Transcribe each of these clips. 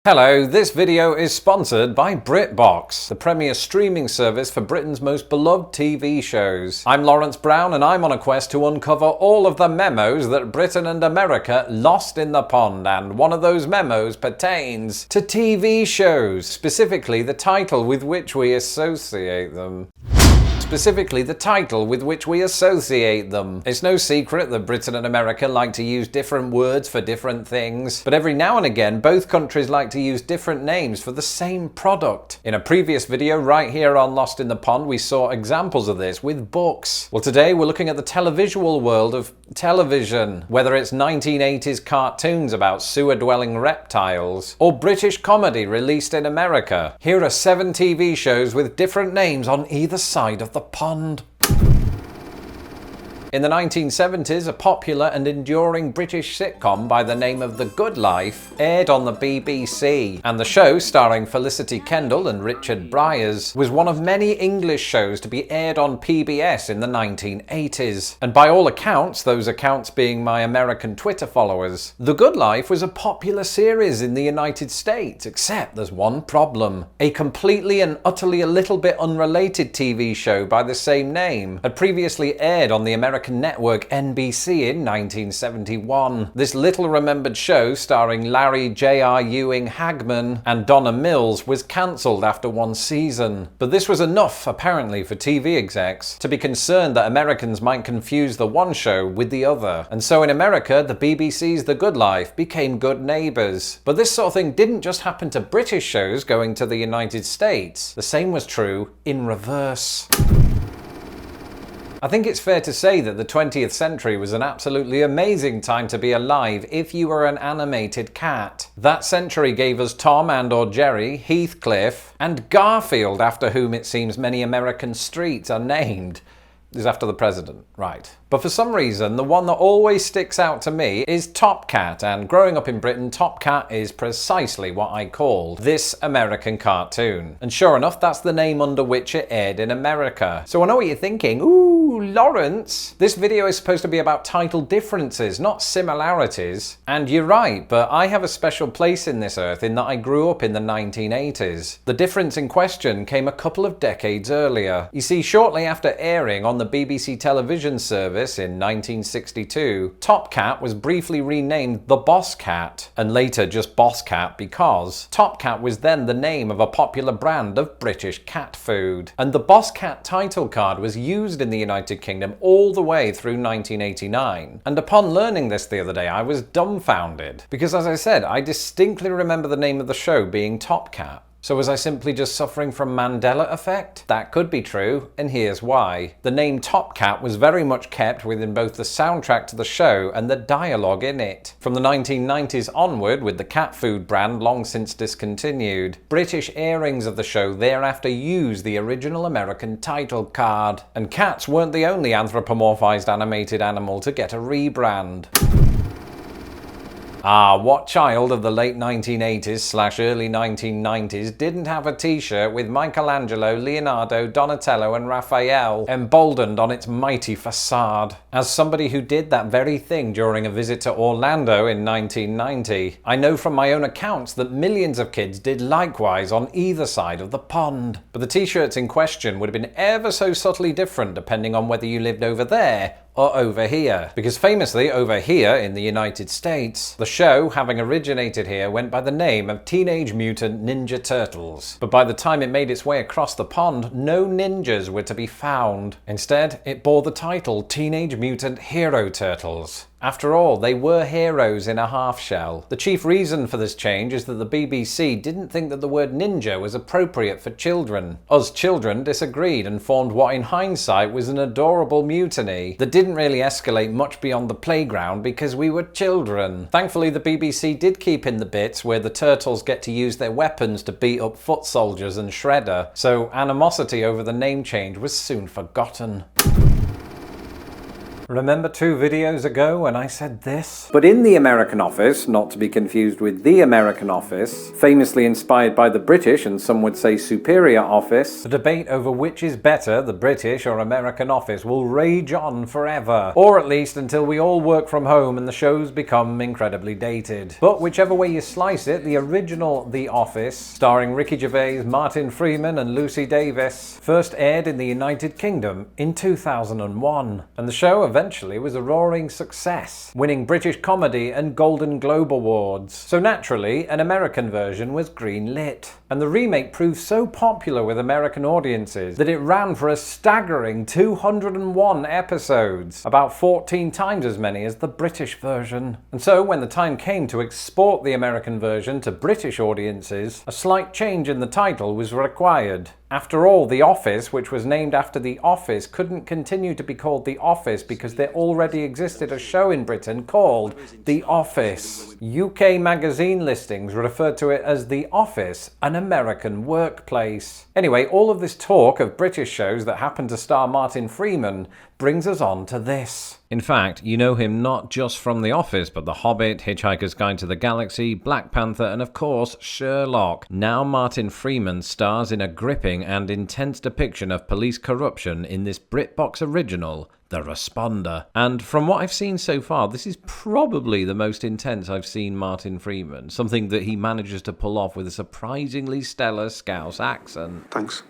Hello, this video is sponsored by BritBox, the premier streaming service for Britain's most beloved TV shows. I'm Lawrence Brown and I'm on a quest to uncover all of the memos that Britain and America lost in the pond, and one of those memos pertains to TV shows, specifically the title with which we associate them. It's no secret that Britain and America like to use different words for different things, but every now and again both countries like to use different names for the same product. In a previous video right here on Lost in the Pond, we saw examples of this with books. Well, today we're looking at the televisual world of television, whether it's 1980s cartoons about sewer-dwelling reptiles or British comedy released in America. Here are 7 TV shows with different names on either side of the pond. In the 1970s, a popular and enduring British sitcom by the name of The Good Life aired on the BBC, and the show, starring Felicity Kendal and Richard Briers, was one of many English shows to be aired on PBS in the 1980s. And by all accounts, those accounts being my American Twitter followers, The Good Life was a popular series in the United States, except there's one problem. A completely and utterly a little bit unrelated TV show by the same name had previously aired on the American network NBC in 1971. This little remembered show, starring Larry J.R. Ewing Hagman and Donna Mills, was cancelled after 1 season. But this was enough, apparently, for TV execs to be concerned that Americans might confuse the one show with the other. And so in America, the BBC's The Good Life became Good Neighbours. But this sort of thing didn't just happen to British shows going to the United States. The same was true in reverse. I think it's fair to say that the 20th century was an absolutely amazing time to be alive if you were an animated cat. That century gave us Tom and/or Jerry, Heathcliff, and Garfield, after whom it seems many American streets are named. Is after the president, right. But for some reason, the one that always sticks out to me is Top Cat, and growing up in Britain, Top Cat is precisely what I called this American cartoon. And sure enough, that's the name under which it aired in America. So I know what you're thinking, ooh, Lawrence, this video is supposed to be about title differences, not similarities. And you're right, but I have a special place in this earth in that I grew up in the 1980s. The difference in question came a couple of decades earlier. You see, shortly after airing on the BBC television service in 1962, Top Cat was briefly renamed The Boss Cat, and later just Boss Cat, because Top Cat was then the name of a popular brand of British cat food. And the Boss Cat title card was used in the United Kingdom all the way through 1989. And upon learning this the other day, I was dumbfounded, because as I said, I distinctly remember the name of the show being Top Cat. So was I simply just suffering from Mandela effect? That could be true, and here's why. The name Top Cat was very much kept within both the soundtrack to the show and the dialogue in it. From the 1990s onward, with the cat food brand long since discontinued, British airings of the show thereafter used the original American title card. And cats weren't the only anthropomorphized animated animal to get a rebrand. Ah, what child of the late 1980s/early 1990s didn't have a t-shirt with Michelangelo, Leonardo, Donatello and Raphael emboldened on its mighty facade? As somebody who did that very thing during a visit to Orlando in 1990, I know from my own accounts that millions of kids did likewise on either side of the pond. But the t-shirts in question would have been ever so subtly different depending on whether you lived over there or over here. Because famously, over here in the United States, the show, having originated here, went by the name of Teenage Mutant Ninja Turtles. But by the time it made its way across the pond, no ninjas were to be found. Instead, it bore the title Teenage Mutant Hero Turtles. After all, they were heroes in a half shell. The chief reason for this change is that the BBC didn't think that the word ninja was appropriate for children. Us children disagreed and formed what in hindsight was an adorable mutiny that didn't really escalate much beyond the playground because we were children. Thankfully, the BBC did keep in the bits where the turtles get to use their weapons to beat up foot soldiers and Shredder, so animosity over the name change was soon forgotten. Remember 2 videos ago when I said this? But in The American Office, not to be confused with The American Office, famously inspired by the British and some would say superior office, the debate over which is better, the British or American Office, will rage on forever. Or at least until we all work from home and the shows become incredibly dated. But whichever way you slice it, the original The Office, starring Ricky Gervais, Martin Freeman and Lucy Davis, first aired in the United Kingdom in 2001. And the show eventually was a roaring success, winning British Comedy and Golden Globe Awards. So naturally, an American version was greenlit. And the remake proved so popular with American audiences that it ran for a staggering 201 episodes, about 14 times as many as the British version. And so when the time came to export the American version to British audiences, a slight change in the title was required. After all, The Office, which was named after The Office, couldn't continue to be called The Office because there already existed a show in Britain called The Office. UK magazine listings referred to it as The Office, an American workplace. Anyway, all of this talk of British shows that happen to star Martin Freeman brings us on to this. In fact, you know him not just from The Office, but The Hobbit, Hitchhiker's Guide to the Galaxy, Black Panther, and of course, Sherlock. Now Martin Freeman stars in a gripping and intense depiction of police corruption in this BritBox original, The Responder. And from what I've seen so far, this is probably the most intense I've seen Martin Freeman, something that he manages to pull off with a surprisingly stellar Scouse accent. Thanks.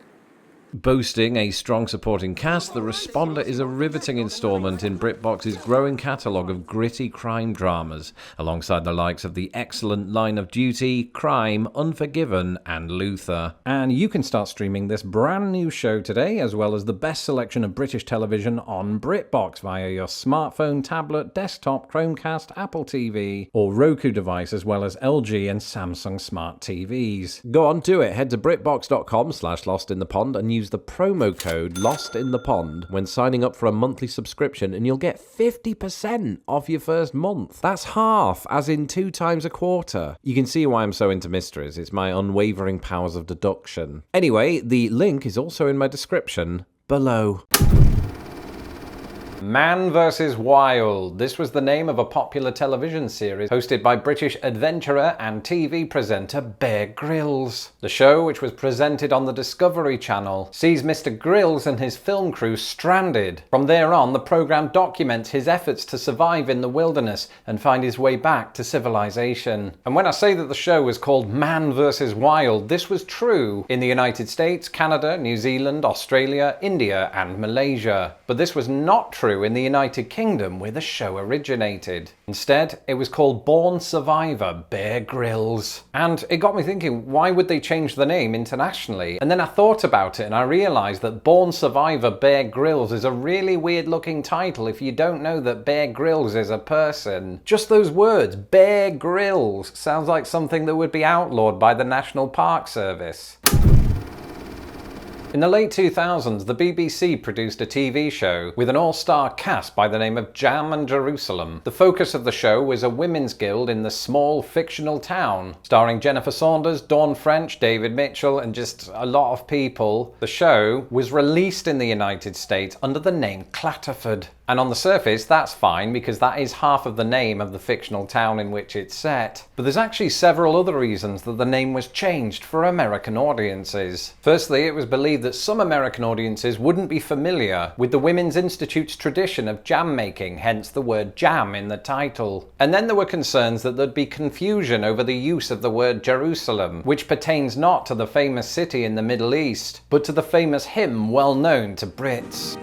Boasting a strong supporting cast, The Responder is a riveting installment in BritBox's growing catalogue of gritty crime dramas, alongside the likes of the excellent Line of Duty, Crime, Unforgiven, and Luther. And you can start streaming this brand new show today, as well as the best selection of British television on BritBox via your smartphone, tablet, desktop, Chromecast, Apple TV, or Roku device, as well as LG and Samsung smart TVs. Go on, do it. Head to BritBox.com/LostInThePond and use the promo code LostInThePond when signing up for a monthly subscription, and you'll get 50% off your first month. That's half, as in 2 times a quarter. You can see why I'm so into mysteries. It's my unwavering powers of deduction. Anyway, the link is also in my description below. Man vs. Wild. This was the name of a popular television series hosted by British adventurer and TV presenter Bear Grylls. The show, which was presented on the Discovery Channel, sees Mr. Grylls and his film crew stranded. From there on, the programme documents his efforts to survive in the wilderness and find his way back to civilization. And when I say that the show was called Man vs. Wild, this was true in the United States, Canada, New Zealand, Australia, India, and Malaysia. But this was not true in the United Kingdom, where the show originated. Instead, it was called Born Survivor Bear Grylls. And it got me thinking, why would they change the name internationally? And then I thought about it and I realised that Born Survivor Bear Grylls is a really weird looking title if you don't know that Bear Grylls is a person. Just those words, Bear Grylls, sounds like something that would be outlawed by the National Park Service. In the late 2000s, the BBC produced a TV show with an all-star cast by the name of Jam and Jerusalem. The focus of the show was a women's guild in the small fictional town, starring Jennifer Saunders, Dawn French, David Mitchell, and just a lot of people. The show was released in the United States under the name Clatterford. And on the surface, that's fine because that is half of the name of the fictional town in which it's set. But there's actually several other reasons that the name was changed for American audiences. Firstly, it was believed that some American audiences wouldn't be familiar with the Women's Institute's tradition of jam making, hence the word jam in the title. And then there were concerns that there'd be confusion over the use of the word Jerusalem, which pertains not to the famous city in the Middle East, but to the famous hymn well known to Brits.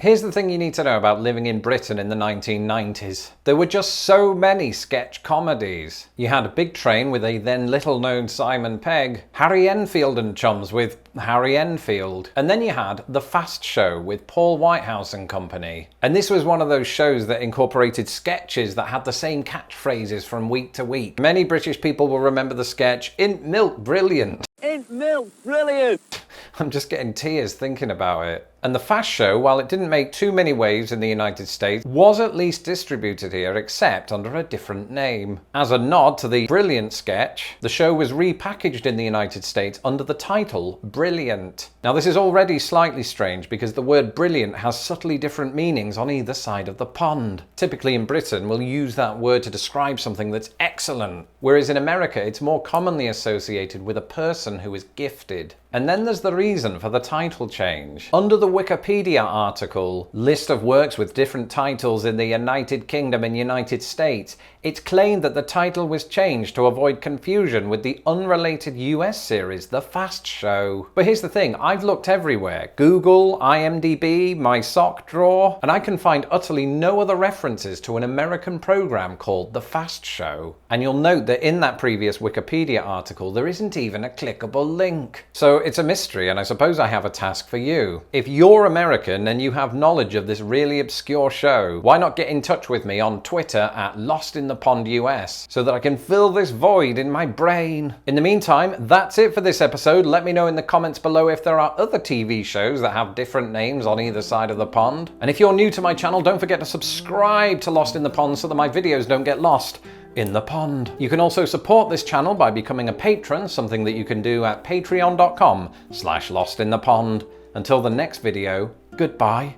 Here's the thing you need to know about living in Britain in the 1990s. There were just so many sketch comedies. You had Big Train with a then little-known Simon Pegg, Harry Enfield and Chums with Harry Enfield, and then you had The Fast Show with Paul Whitehouse and company. And this was one of those shows that incorporated sketches that had the same catchphrases from week to week. Many British people will remember the sketch "In Milk Brilliant." In milk, brilliant! I'm just getting tears thinking about it. And the Fast Show, while it didn't make too many waves in the United States, was at least distributed here, except under a different name. As a nod to the Brilliant sketch, the show was repackaged in the United States under the title Brilliant. Now this is already slightly strange because the word brilliant has subtly different meanings on either side of the pond. Typically in Britain, we'll use that word to describe something that's excellent, whereas in America it's more commonly associated with a person who is gifted. And then there's the reason for the title change. Under the Wikipedia article, list of works with different titles in the United Kingdom and United States, it's claimed that the title was changed to avoid confusion with the unrelated US series, The Fast Show. But here's the thing, I've looked everywhere. Google, IMDb, my sock drawer, and I can find utterly no other references to an American program called The Fast Show. And you'll note that in that previous Wikipedia article, there isn't even a clickable link. So it's a mystery, and I suppose I have a task for you. If you're American and you have knowledge of this really obscure show, why not get in touch with me on Twitter at LostInThePondUS so that I can fill this void in my brain. In the meantime, that's it for this episode. Let me know in the comments below if there are other TV shows that have different names on either side of the pond. And if you're new to my channel, don't forget to subscribe to Lost in the Pond so that my videos don't get lost in the pond. You can also support this channel by becoming a patron, something that you can do at patreon.com/lostinthepond. Until the next video, goodbye.